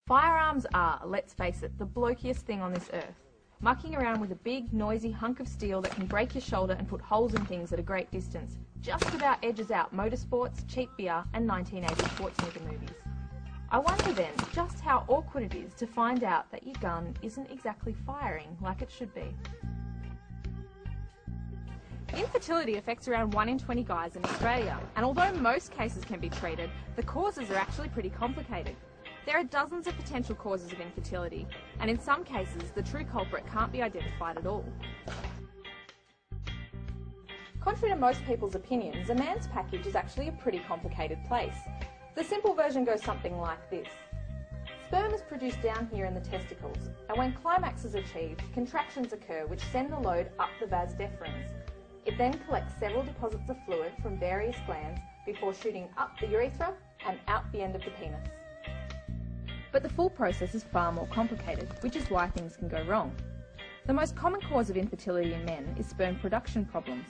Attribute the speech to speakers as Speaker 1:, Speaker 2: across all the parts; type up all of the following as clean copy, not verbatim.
Speaker 1: Firearms are, let's face it, the blokiest thing on this earth. Mucking around with a big, noisy hunk of steel that can break your shoulder and put holes in things at a great distance just about edges out motorsports, cheap beer and 1980s Schwarzenegger movies. I wonder then just how awkward it is to find out that your gun isn't exactly firing like it should be. Infertility affects around 1 in 20 guys in Australia, and although most cases can be treated, the causes are actually pretty complicated. There are dozens of potential causes of infertility, and in some cases the true culprit can't be identified at all. Contrary to most people's opinions, a man's package is actually a pretty complicated place. The simple version goes something like this. Sperm is produced down here in the testicles, and when climax is achieved, contractions occur which send the load up the vas deferens. It then collects several deposits of fluid from various glands before shooting up the urethra and out the end of the penis. But the full process is far more complicated, which is why things can go wrong. The most common cause of infertility in men is sperm production problems.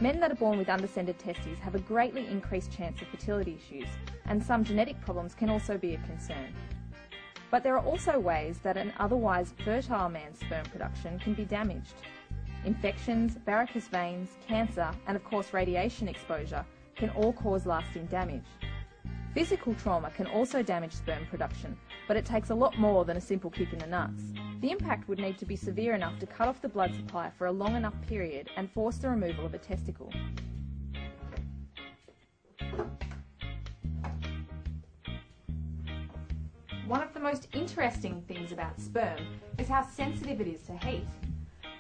Speaker 1: Men that are born with undescended testes have a greatly increased chance of fertility issues, and some genetic problems can also be a concern. But there are also ways that an otherwise fertile man's sperm production can be damaged. Infections, varicose veins, cancer, and of course radiation exposure can all cause lasting damage. Physical trauma can also damage sperm production, but it takes a lot more than a simple kick in the nuts. The impact would need to be severe enough to cut off the blood supply for a long enough period and force the removal of a testicle. One of the most interesting things about sperm is how sensitive it is to heat.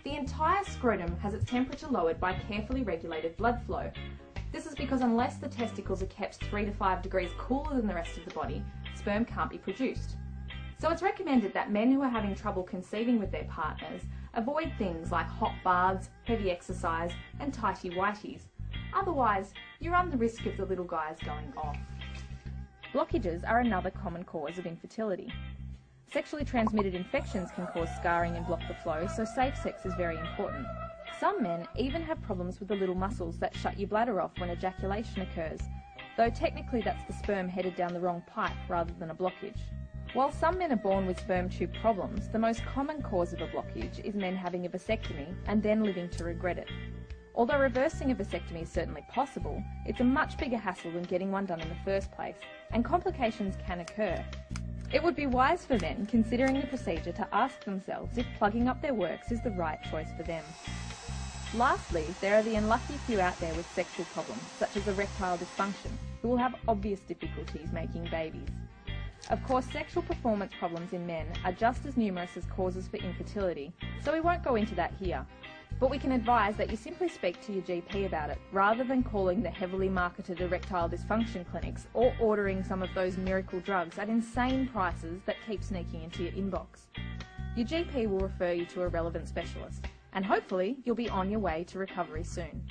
Speaker 1: The entire scrotum has its temperature lowered by carefully regulated blood flow. This is because unless the testicles are kept 3 to 5 degrees cooler than the rest of the body, sperm can't be produced. So it's recommended that men who are having trouble conceiving with their partners avoid things like hot baths, heavy exercise and tighty-whities. Otherwise, you run the risk of the little guys going off. Blockages are another common cause of infertility. Sexually transmitted infections can cause scarring and block the flow, so safe sex is very important. Some men even have problems with the little muscles that shut your bladder off when ejaculation occurs, though technically that's the sperm headed down the wrong pipe rather than a blockage. While some men are born with sperm tube problems, the most common cause of a blockage is men having a vasectomy and then living to regret it. Although reversing a vasectomy is certainly possible, it's a much bigger hassle than getting one done in the first place, and complications can occur. It would be wise for men considering the procedure to ask themselves if plugging up their works is the right choice for them. Lastly, there are the unlucky few out there with sexual problems, such as erectile dysfunction, who will have obvious difficulties making babies. Of course, sexual performance problems in men are just as numerous as causes for infertility, so we won't go into that here. But we can advise that you simply speak to your GP about it, rather than calling the heavily marketed erectile dysfunction clinics or ordering some of those miracle drugs at insane prices that keep sneaking into your inbox. Your GP will refer you to a relevant specialist, and hopefully you'll be on your way to recovery soon.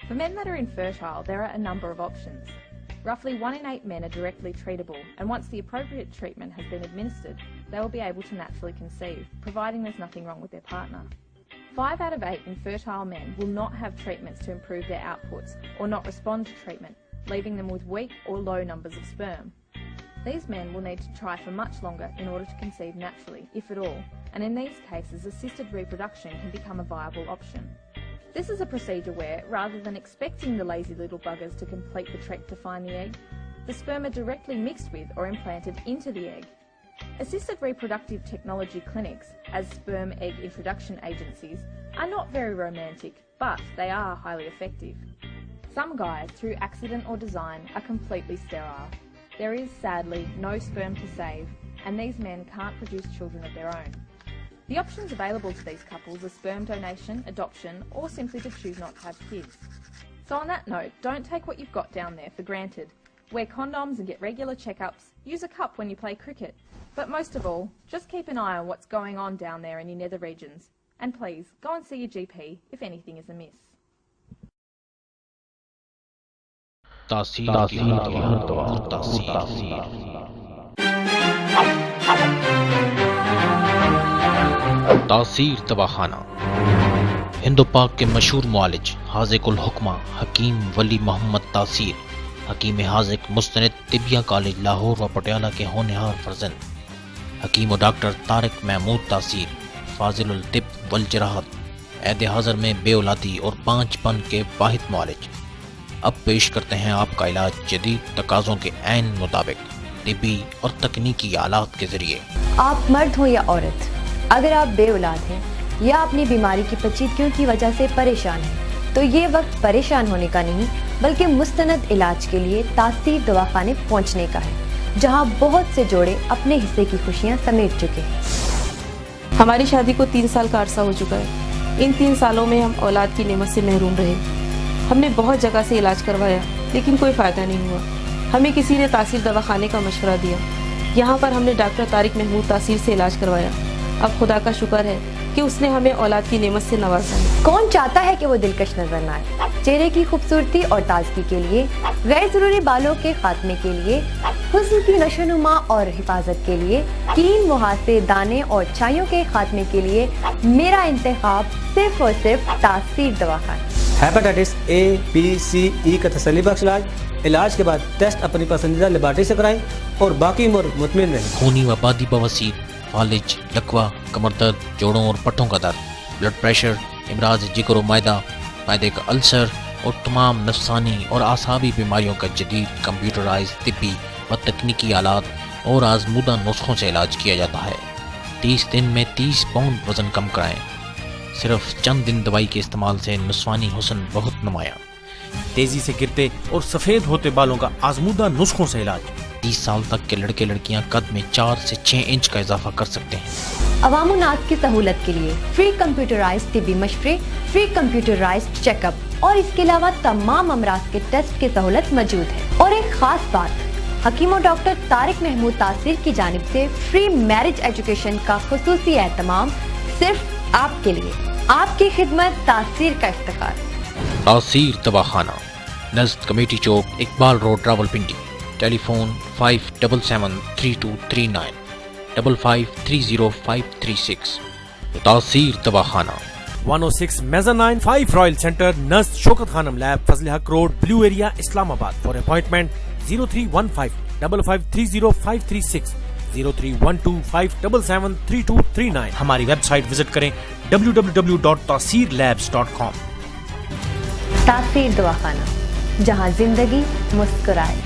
Speaker 1: For men that are infertile, there are a number of options. Roughly 1 in 8 men are directly treatable, and once the appropriate treatment has been administered, they will be able to naturally conceive, providing there's nothing wrong with their partner. 5 out of 8 infertile men will not have treatments to improve their outputs or not respond to treatment, leaving them with weak or low numbers of sperm. These men will need to try for much longer in order to conceive naturally, if at all, and in these cases assisted reproduction can become a viable option. This is a procedure where, rather than expecting the lazy little buggers to complete the trek to find the egg, the sperm are directly mixed with or implanted into the egg. Assisted reproductive technology clinics, as sperm egg introduction agencies, are not very romantic, but they are highly effective. Some guys, through accident or design, are completely sterile. There is, sadly, no sperm to save, and these men can't produce children of their own. The options available to these couples are sperm donation, adoption, or simply to choose not to have kids. So on that note, don't take what you've got down there for granted. Wear condoms and get regular checkups, use a cup when you play cricket. But most of all, just keep an eye on what's going on down there in your nether regions. And please, go and see your GP if anything is amiss.
Speaker 2: तासीर तबाखाना Hindu पाक के मशहूर मुआलिज हाज़िकुल हुक्मा हकीम वली मोहम्मद तासीर हकीम हाज़िक मुस्तनद tibia college Lahore व पटियाला के होनहार फर्जंद حکیم و ڈاکٹر طارق محمود تاثیر، فاضل الطب والجراحت، عہد حاضر میں بے اولادی اور 5 پن کے واحد معالج۔ اب پیش کرتے ہیں آپ کا علاج جدید تقاضوں کے عین مطابق، طبی اور تکنیکی آلات کے ذریعے۔
Speaker 3: آپ مرد ہوں یا عورت، اگر آپ بے اولاد ہیں یا اپنی بیماری کی پیچیدگیوں کی وجہ سے پریشان ہیں تو یہ وقت پریشان ہونے کا نہیں بلکہ مستند علاج کے لیے تاثیر دواخانے پہنچنے کا ہے، جہاں بہت سے جوڑے اپنے حصے کی خوشیاں سمیٹ چکے ہیں۔
Speaker 4: ہماری شادی کو 3 سال کا عرصہ ہو چکا ہے۔ ان 3 سالوں میں ہم اولاد کی نعمت سے محروم رہے۔ ہم نے بہت جگہ سے علاج کروایا لیکن کوئی فائدہ نہیں ہوا۔ ہمیں کسی نے تاثیر دواخانے کا مشورہ دیا۔ یہاں پر ہم نے ڈاکٹر طارق محمود تاثیر سے علاج کروایا۔ اب خدا کا شکر ہے کہ اس نے ہمیں اولاد کی نعمت سے نوازا ہے۔
Speaker 3: کون چاہتا ہے کہ وہ دلکش نظر نہ آئے؟ چہرے کی خوبصورتی اور تازگی کے لیے، غیر ضروری بالوں کے خاتمے کے لیے، حسن کی نشو و نما اور حفاظت کے لیے، کین مہاسے، دانے اور چھائیوں کے خاتمے کے لیے میرا انتخاب صرف اور صرف تاثیر دواخانہ۔
Speaker 5: ہیپاٹائٹس اے، بی، سی، ای کا تسلی بخش علاج کے بعد ٹیسٹ اپنی پسندیدہ لیبارٹری سے کرائیں اور باقی عمر مطمئن رہیں۔
Speaker 2: خونی و آبادی بواسیر، فالج، لکوہ، کمر درد، جوڑوں اور پٹھوں کا درد، بلڈ پریشر، امراض جگر و معدہ، معدے کا السر اور تمام نفسانی اور اعصابی بیماریوں کا جدید کمپیوٹرائز طبی و تکنیکی آلات اور آزمودہ نسخوں سے علاج کیا جاتا ہے۔ 30 دن میں 30 پاؤنڈ وزن کم کرائیں۔ صرف چند دن دوائی کے استعمال سے نسوانی حسن بہت نمایاں۔
Speaker 6: تیزی سے گرتے اور سفید ہوتے بالوں کا آزمودہ نسخوں سے علاج۔
Speaker 2: 30 سال تک کے لڑکے لڑکیاں قد میں 4 سے 6 انچ کا اضافہ کر سکتے ہیں۔
Speaker 3: عوام الناس کی سہولت کے لیے فری کمپیوٹرائز طبی مشورے، فری کمپیوٹرائز چیک اپ اور اس کے علاوہ تمام امراض کے ٹیسٹ کی سہولت موجود ہے۔ اور ایک خاص بات، حکیم و ڈاکٹر طارق محمود تاثیر کی جانب سے فری میرج ایجوکیشن کا خصوصی اہتمام صرف آپ کے لیے۔ آپ کی خدمت تاثیر کا افتخار۔
Speaker 2: تاثیر دواخانہ، نزد کمیٹی چوک، اقبال روڈ، راولپنڈی۔ ٹیلی فون 57732395 55305536۔ تاثیر دواخانہ
Speaker 6: 106 میزانائن 5 رائل سینٹر، نزد شوکت خانم لیب، فضل حق روڈ، بلیو ایریا، اسلام آباد۔ For appointment 0315 5530 0312577239۔ ہماری ویب سائٹ وزٹ کریں www.tasirlabs.com۔
Speaker 3: تاثیر دواخانہ، جہاں زندگی مسکرائے۔